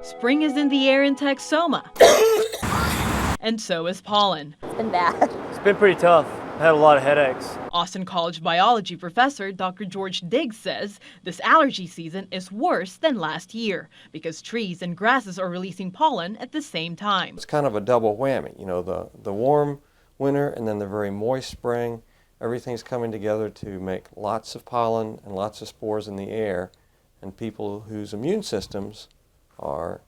Spring is in the air in Texoma. And so is pollen. It's been bad. It's been pretty tough. I had a lot of headaches. Austin College biology professor Dr. George Diggs says this allergy season is worse than last year because trees and grasses are releasing pollen at the same time. It's kind of a double whammy, you know, the warm winter and then the very moist spring. Everything's coming together to make lots of pollen and lots of spores in the air, and people whose immune systems are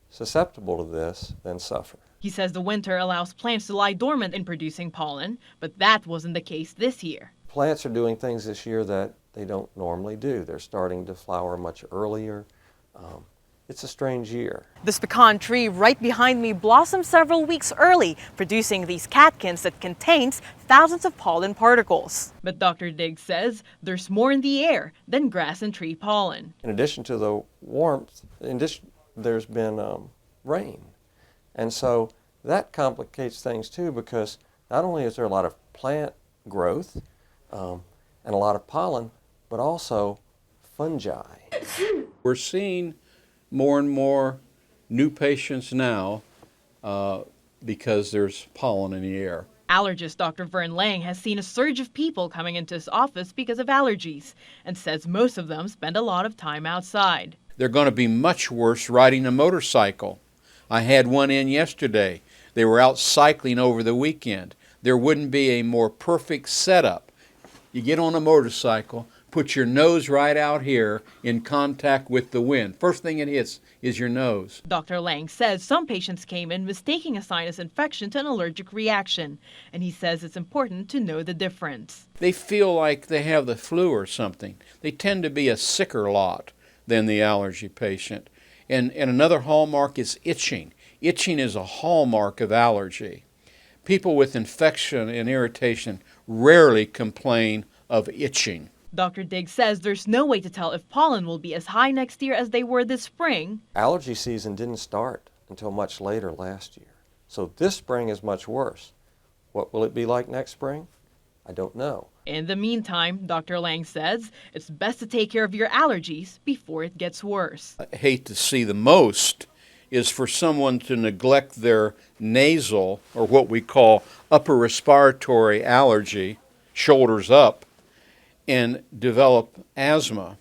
susceptible to this then suffer. He says the winter allows plants to lie dormant in producing pollen, but that wasn't the case this year. Plants are doing things this year that they don't normally do. They're starting to flower much earlier. It's a strange year. This pecan tree right behind me blossomed several weeks early, producing these catkins that contains thousands of pollen particles. But Dr. Diggs says there's more in the air than grass and tree pollen. In addition to the warmth, there's been rain. And so that complicates things too, because not only is there a lot of plant growth and a lot of pollen, but also fungi. We're seeing more and more new patients now because there's pollen in the air. Allergist Dr. Vern Lang has seen a surge of people coming into his office because of allergies and says most of them spend a lot of time outside. They're going to be much worse riding a motorcycle. I had one in yesterday. They were out cycling over the weekend. There wouldn't be a more perfect setup. You get on a motorcycle, put your nose right out here in contact with the wind. First thing it hits is your nose. Dr. Lang says some patients came in mistaking a sinus infection to an allergic reaction, and he says it's important to know the difference. They feel like they have the flu or something. They tend to be a sicker lot than the allergy patient. And another hallmark is itching. Itching is a hallmark of allergy. People with infection and irritation rarely complain of itching. Dr. Diggs says there's no way to tell if pollen will be as high next year as they were this spring. Allergy season didn't start until much later last year. So this spring is much worse. What will it be like next spring? I don't know. In the meantime, Dr. Lang says it's best to take care of your allergies before it gets worse. I hate to see the most is for someone to neglect their nasal, or what we call upper respiratory allergy, shoulders up, and develop asthma.